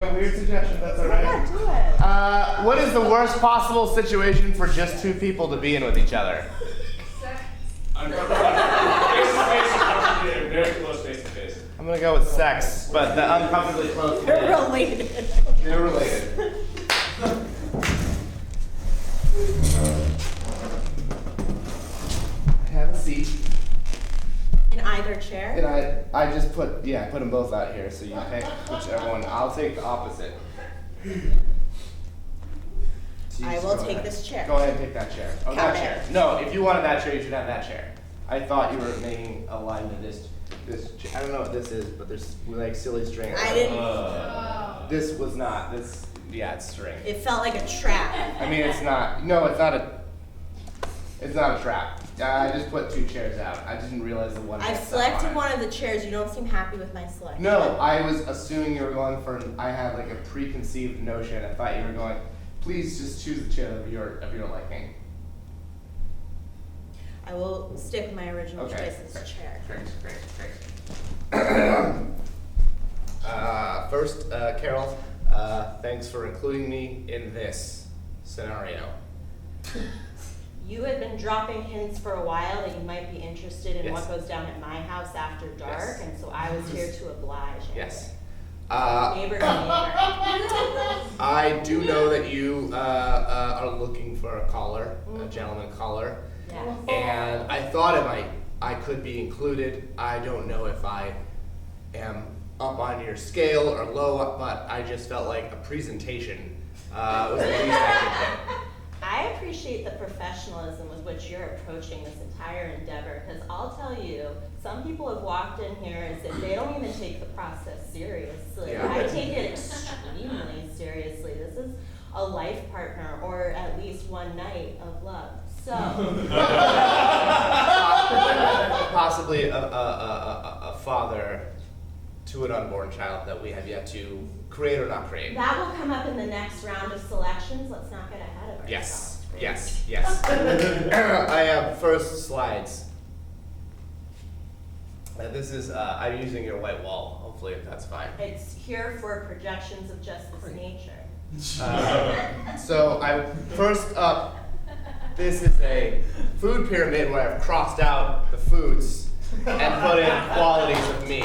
A weird suggestion, that's alright. Yeah, do it. What is the worst possible situation for just two people to be in with each other? Sex. Face-to-face, very close face-to-face. I'm gonna go with sex, but the uncomfortably close. They're related. They're related. Have a seat. In either chair? And I just put them both out here, so you pick whichever one. I'll take the opposite. So I just will go take ahead. this chair. Go ahead and take that chair. Oh, that Count chair. it. No, if you wanted that chair, you should have that chair. I thought you were making a line to this chair. I don't know what this is, but there's like silly string. I didn't. This was not. This, yeah, it's string. It felt like a trap. I mean, it's not. No, it's not a. It's not a trap. I just put two chairs out. I didn't realize the one. I've selected one of the chairs. You don't seem happy with my selection. No, I was assuming you were going for. I had like a preconceived notion. I thought you were going. Please just choose a chair of your liking. I will stick with my original Okay. choice as chair. Great. First, Carol, thanks for including me in this scenario. You had been dropping hints for a while that you might be interested in Yes. what goes down at my house after dark, Yes. and so I was here to oblige. Yes. Neighbor to neighbor. I do know that you are looking for a caller, a gentleman caller, Yes. and I thought I could be included. I don't know if I am up on your scale or low, but I just felt like a presentation was the least I could do. I appreciate the professionalism with which you're approaching this entire endeavor, because I'll tell you, some people have walked in here as if they don't even take the process seriously. Yeah. I take it extremely seriously. This is a life partner, or at least one night of love. So, Possibly a father to an unborn child that we have yet to create or not create. that will come up in the next round of selections. Let's not get ahead of ourselves. Yes. I have first slides. This is, I'm using your white wall, hopefully if that's fine. It's here for projections of just this nature. So first up, this is a food pyramid where I've crossed out the foods and put in qualities of me.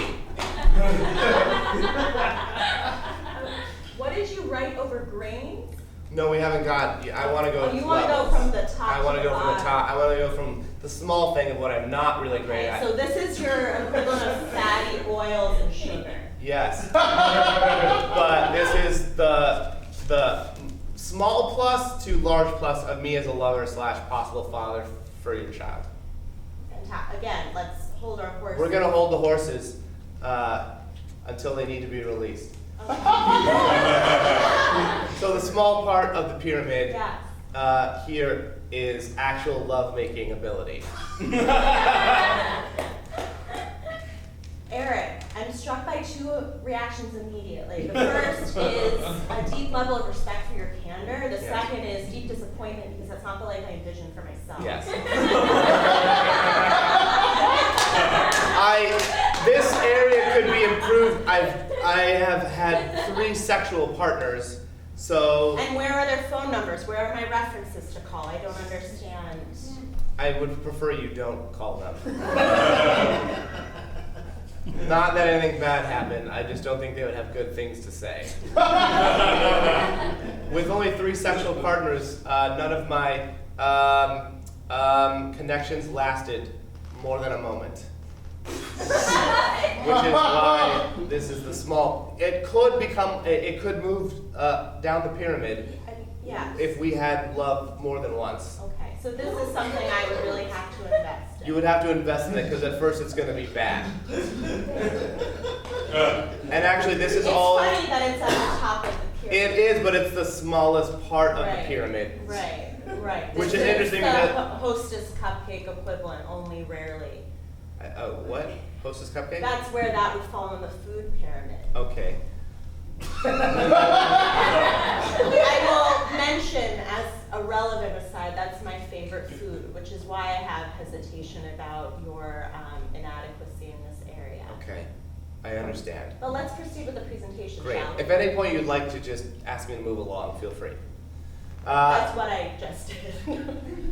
What did you write over grains? No, we haven't got, I want to go. Oh, you want to go levels. from the top I want to to the go from the bottom. top. I want to go from the small thing of what I'm not really great Okay, at. so this is your equivalent of fatty oils and sugar. Yes. But this is the small plus to large plus of me as a lover / possible father for your child. Again, let's hold our horses. We're gonna hold the horses until they need to be released. So the small part of the pyramid Yes. here is actual love-making ability. Eric, I'm struck by two reactions immediately. The first is a deep level of respect for your candor. The Yeah. second is deep disappointment because that's not the life I envisioned for myself. Yes. This area could be improved. I have had 3 sexual partners, so And where are their phone numbers? Where are my references to call? I don't understand. I would prefer you don't call them. Not that anything bad happened, I just don't think they would have good things to say. With only 3 sexual partners, none of my connections lasted more than a moment. Which is why this is the small. It could move down the pyramid Yeah. if we had love more than once. Okay, so this is something I would really have to invest in. You would have to invest in it because at first it's going to be bad. And actually, this is It's all. funny that it's at the top of the pyramid. It is, but it's the smallest part of Right. the pyramid. Right. Which This is interesting the because- Hostess cupcake equivalent, only rarely. What? Hostess cupcake? That's where that would fall in the food pyramid. Okay. I will mention, as a relevant aside, that's my favorite food, which is why I have hesitation about your inadequacy in this area. Okay. I understand. But let's proceed with the presentation, Great. shall we? If at any point you'd like to just ask me to move along, feel free. That's what I just did.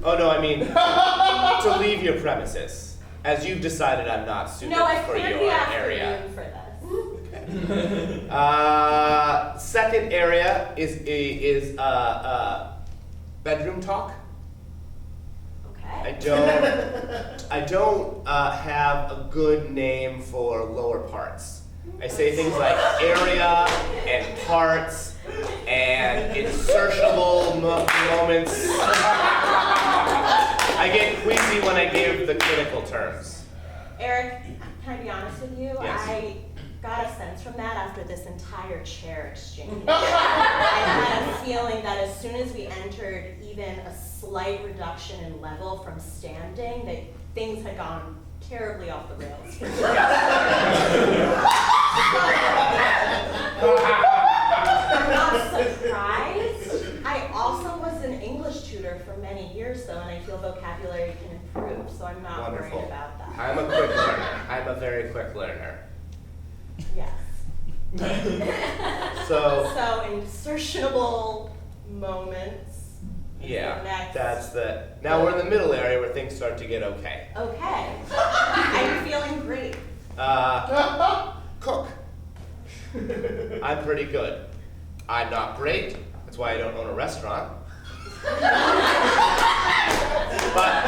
Oh no, I mean to leave your premises, as you've decided I'm not suited No, I for cleared your the area. afternoon for this. Second area is bedroom talk. Okay. I don't have a good name for lower parts. I say things like area and parts and insertiable moments. I get queasy when I give the clinical terms. Eric, can I be honest with you? Yes. I got a sense from that after this entire chair exchange. I had a feeling that as soon as we entered even a slight reduction in level from standing, that things had gone terribly off the rails. I'm not surprised. I also was an English tutor for many years though, and I feel vocabulary can improve, so I'm not Wonderful. worried about that. I'm a quick learner. I'm a very quick learner. Yes. So, Insertiable moments. is the yeah, next. that's the, now we're in the middle area where things start to get okay. Okay. I'm feeling great. Cook. I'm pretty good. I'm not great, that's why I don't own a restaurant. But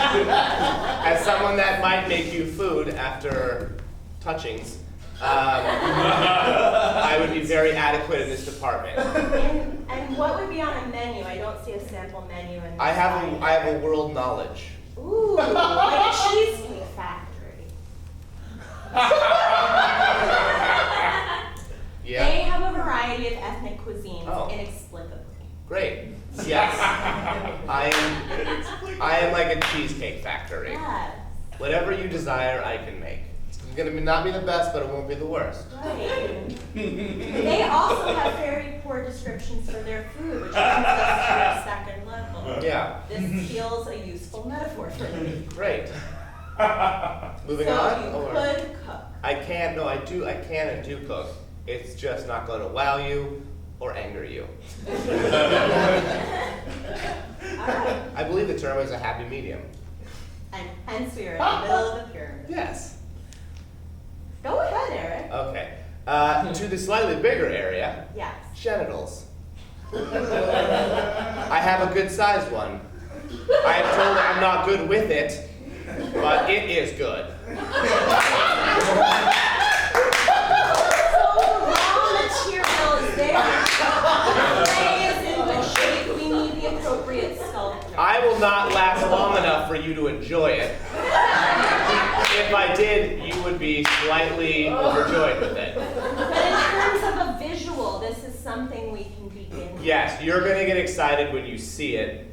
as someone that might make you food after touchings, I would be very adequate in this department. And what would be on a menu? I don't see a sample menu in I have a world knowledge. Ooh, like a cheesecake factory. Yeah. They have a variety of ethnic cuisines, Oh. inexplicably. Great. Yes. I am like a cheesecake factory. Yes. Whatever you desire, I can make. It's gonna not be the best, but it won't be the worst. Right. They also have very poor descriptions for their food, which brings us to our second level. Yeah. This feels a useful metaphor for me. Great. Moving so on. you or- could cook. I can and do cook. It's just not going to wow you or anger you. All right. I believe the term is a happy medium. And hence we are in the middle of the pyramid. Yes. Go ahead, Eric. Okay. To the slightly bigger area, Yes. genitals. I have a good sized one. I am told I'm not good with it, but it is good. So the raw material is there. The clay is in good shape. We need the appropriate sculptor. I will not last long enough for you to enjoy it. If I did, you would be slightly overjoyed with it. But in terms of a visual, this is something we can begin with. Yes, you're going to get excited when you see it,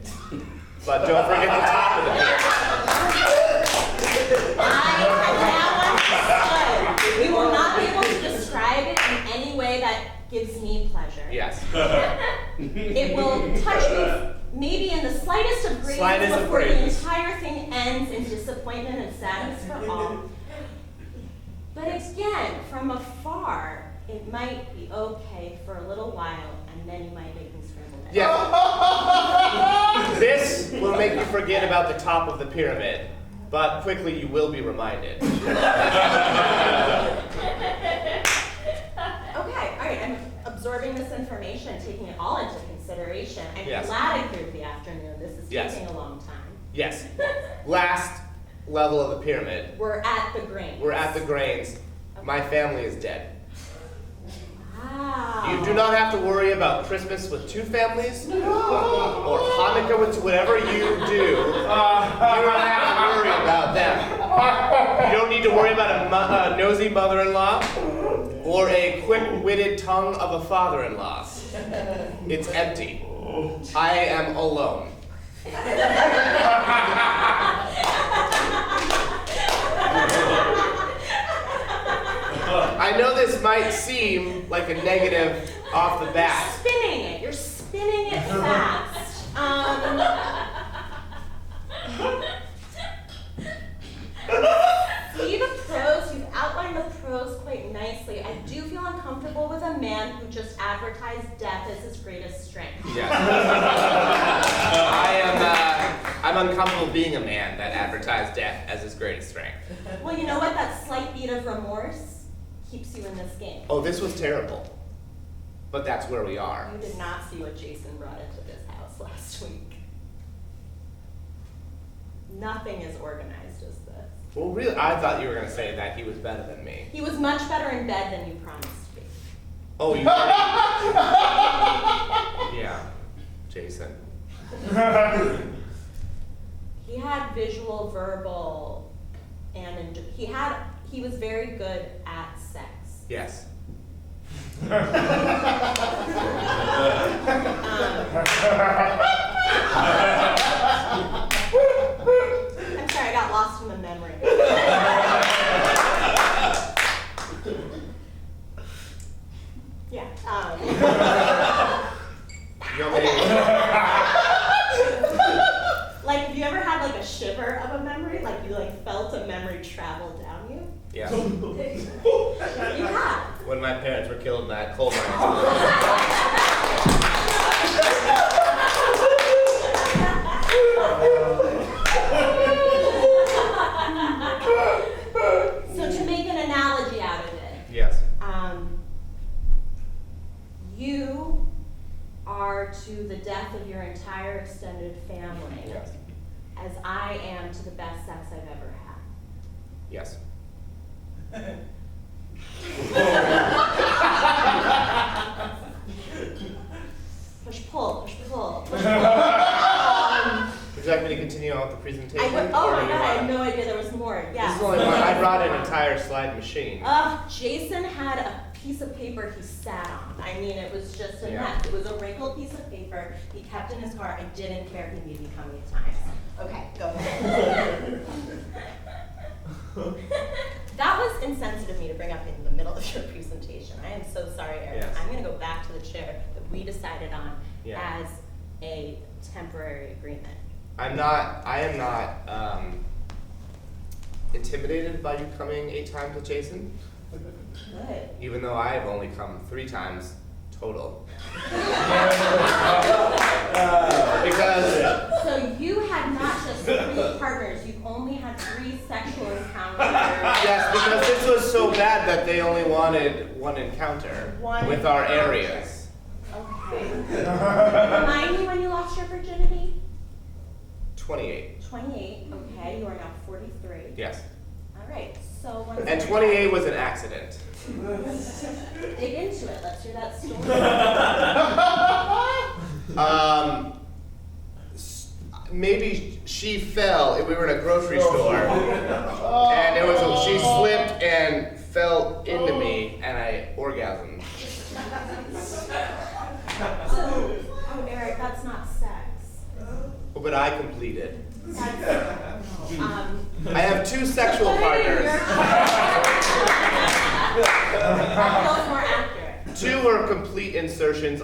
but don't forget the top of the picture. I have now understood. We will not be able to describe it in any way that gives me pleasure. Yes. It will touch me maybe in the slightest of grazes Slightest of before the grazes. entire thing ends in disappointment and sadness for all. But again, from afar, it might be okay for a little while, and then you might make me scramble eggs. Yes. This will make you forget about the top of the pyramid, but quickly you will be reminded. Okay, all right, I'm absorbing this information, taking it all into consideration. I'm Yes. glad I cleared the afternoon. This is Yes. taking a long time. Yes. Last level of the pyramid. We're at the grain. We're at the grains. My family is dead. Wow. You do not have to worry about Christmas with two families, or Hanukkah with whatever you do. You don't have to worry about them. You don't need to worry about a nosy mother-in-law or a quick-witted tongue of a father-in-law. It's empty. I am alone. I know this might seem like a negative off the bat. Spinning it. You're spinning it fast. See the pros? You've outlined the pros quite nicely. I comfortable with a man who just advertised death as his greatest strength. Yes. I'm uncomfortable being a man that advertised death as his greatest strength. Well, you know what? That slight beat of remorse keeps you in this game. Oh, this was terrible. But that's where we are. You did not see what Jason brought into this house last week. Nothing as organized as this. Well, really, I thought you were going to say that he was better than me. He was much better in bed than you promised to be. Oh, you already... Yeah, Jason. He had visual, verbal, and he was very good at sex. Yes. I'm sorry, I got lost in the memory. Yeah. You want me to... Like, have you ever had like a shiver of a memory? Like you felt a memory travel down you? Yeah. You have. When my parents were killed in that coal mine. So to make an analogy out of it, Yes. you are to the death of your entire extended family Yes. as I am to the best sex I've ever had. Yes. Push pull, push pull, push pull. Would you like me to continue on with the presentation? Oh or my do god, you I had wanna- no idea there was more. This Yeah. is only one. I brought an entire slide machine. Jason had a piece of paper he sat on. I mean, it was just a Yeah. mess. It was a wrinkled piece of paper he kept in his car. I didn't care if he made me how many times. Okay, go ahead. That was insensitive of me to bring up in the middle of your presentation. I am so sorry, Eric. Yes. I'm gonna go back to the chair that we decided on Yeah. as a temporary agreement. I am not intimidated by you coming 8 times with Jason, Good. even though I have only come 3 times total. Because So you had not just 3 partners, you've only had 3 sexual encounters. yes, because this was so bad that they only wanted one encounter One with our encounter. areas. Okay. Remind me when you lost your virginity? 28. 28, okay, you are now 43. Yes. All right, so once And 28 was an accident. dig into it, let's hear that story. Maybe she fell. We were in a grocery store, and she slipped and fell into me, and I orgasmed. Oh, Eric, that's not sex. But I completed. That's, I have 2 sexual partners. that feels more accurate. 2 were complete insertions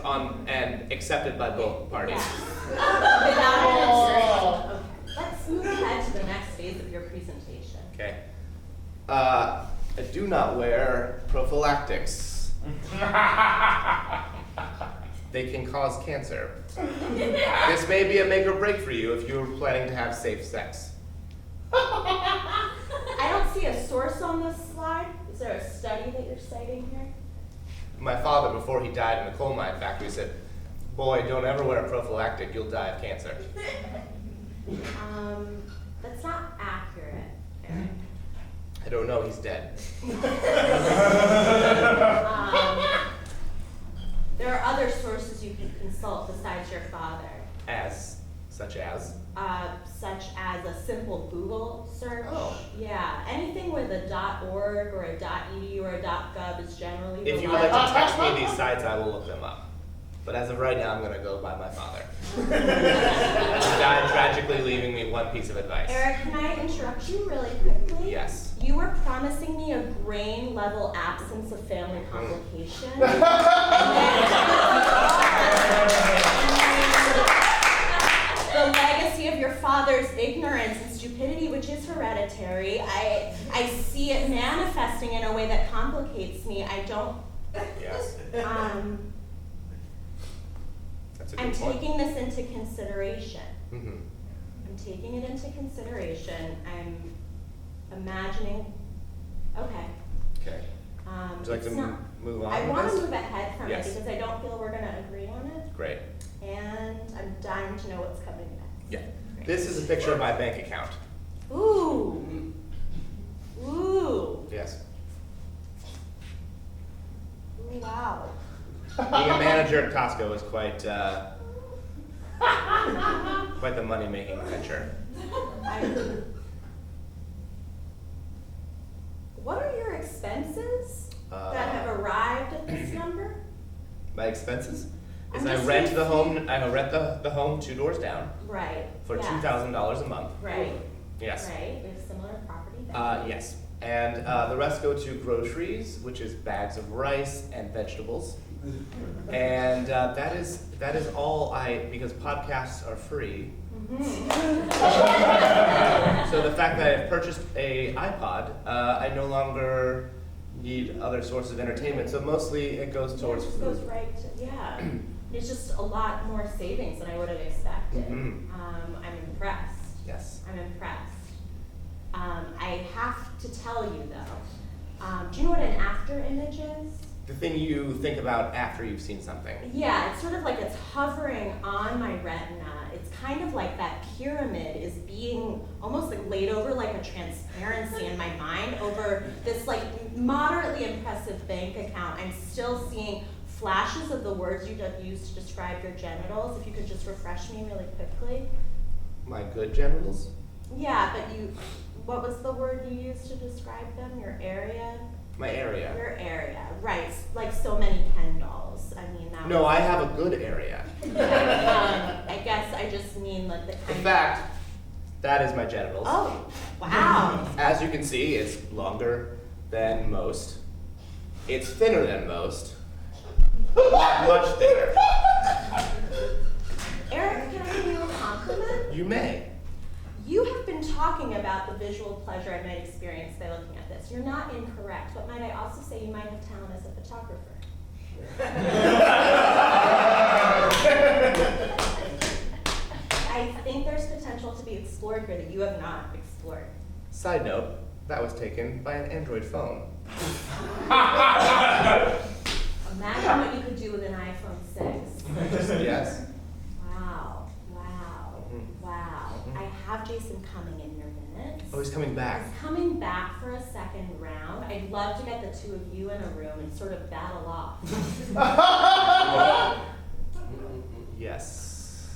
and accepted by both parties. Yes. Without an insertion. Okay. Let's move ahead to the next phase of your presentation. Okay. I do not wear prophylactics. They can cause cancer. This may be a make or break for you if you're planning to have safe sex. I don't see a source on this slide. Is there a study that you're citing here? My father, before he died in the coal mine factory, said, "Boy, don't ever wear a prophylactic, you'll die of cancer." That's not accurate, Eric. I don't know, he's dead. There are other sources you can consult besides your father, Such as? such as a simple Google search. Oh. Yeah, anything with a .org or a .edu or a .gov is generally If you would like reliable. to text me these sites, I will look them up. But as of right now, I'm gonna go by my father. He died tragically, leaving me one piece of advice. Eric, can I interrupt you really quickly? Yes. You were promising me a grain level absence of family complications. The legacy of your father's ignorance and stupidity, which is hereditary, I see it manifesting in a way that complicates me. I don't. Yes. That's a I'm good point. taking this into consideration. Mm-hmm. I'm taking it into consideration. I'm imagining, okay. Okay. Would you like It's to not- move on I with want this? to move ahead from Yes. it because I don't feel we're gonna agree on it, Great. and I'm dying to know what's coming next. Yeah. Great. This is a picture of my bank account. Ooh. Ooh. Yes. Ooh, wow. Being a manager at Costco is quite the money-making venture. What are your expenses that have arrived at this number? My expenses is I'm I just rent the thinking- home. I rent the home 2 doors down Right. for yeah. $2,000 a month. Right. Yes. Right. We have similar property values. Yes. And the rest go to groceries, which is bags of rice and vegetables. And that is all because podcasts are free. So the fact that I've purchased a iPod, I no longer need other sources of entertainment. So mostly it goes towards It just goes food. right to, yeah. It's just a lot more savings than I would have expected. Mhm. I'm impressed. Yes. I'm impressed. I have to tell you though, do you know what an after image is? The thing you think about after you've seen something. Yeah, it's sort of like it's hovering on my retina. It's kind of like that pyramid is being almost like laid over like a transparency in my mind over this like moderately impressive bank account. I'm still seeing flashes of the words you have used to describe your genitals. If you could just refresh me really quickly. My good genitals? Yeah, but what was the word you used to describe them? Your area? My area. Your area, right, like so many Ken dolls. I mean, that No, was, I have a good area. I guess I just mean like the kind In fact, that is my genitals. Oh, wow. As you can see, it's longer than most. It's thinner than most. Much thinner. Eric, can I give you a compliment? You may. You have been talking about the visual pleasure I might experience by looking at this. You're not incorrect, but might I also say you might have talent as a photographer? I think there's potential to be explored here that you have not explored. Side note, that was taken by an Android phone. Imagine what you could do with an iPhone 6. Yes. Wow, wow, Mhm. wow. Mhm. I have Jason coming in your minutes. Oh, he's coming back. He's coming back for a second round. I'd love to get the two of you in a room and sort of battle off. Yes.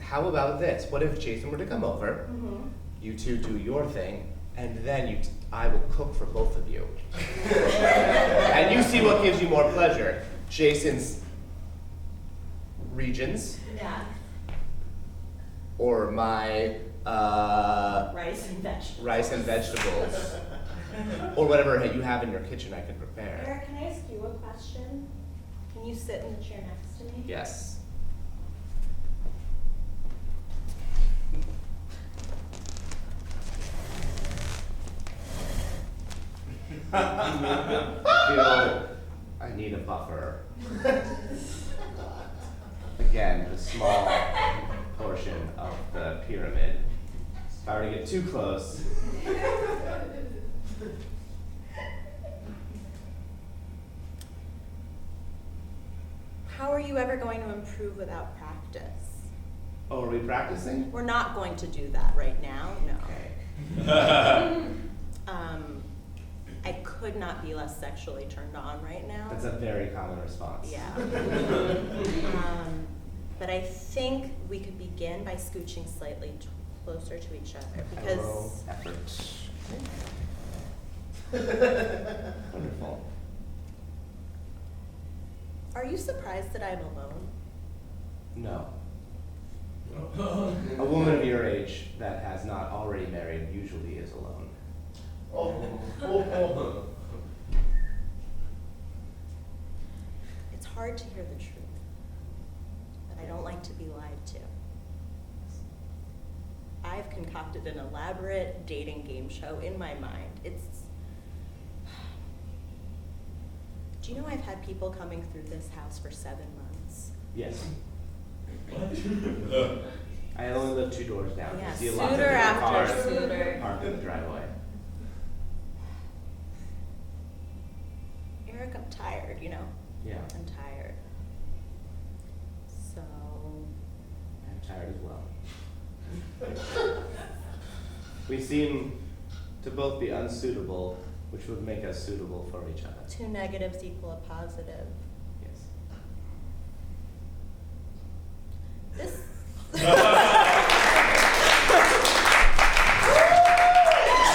How about this? What if Jason were to come over, Mhm. you two do your thing, and then I will cook for both of you. And you see what gives you more pleasure. Jason's regions, Yeah, or my rice and vegetables. rice and vegetables, or whatever you have in your kitchen I can prepare. Eric, can I ask you a question? Can you sit in the chair next to me? Yes. I feel I need a buffer. Again, the small portion of the pyramid. If I were to get too close. How are you ever going to improve without practice? Oh, are we practicing? We're not going to do that right now, no. Okay. I could not be less sexually turned on right now. That's a very common response. Yeah. But I think we could begin by scooching slightly closer to each other Hello, because effort. Wonderful. are you surprised that I'm alone? No. A woman of your age that has not already married usually is alone. It's hard to hear the truth, but I don't like to be lied to. I've concocted an elaborate dating game show in my mind. Do you know I've had people coming through this house for 7 months? Yes. I only live 2 doors down. Yeah, I see a lot of suitor different after cars suitor. parked in the driveway. Eric, I'm tired, you know? Yeah, I'm tired. So, I'm tired as well. We seem to both be unsuitable, which would make us suitable for each other. 2 negatives equal a positive. Yes. This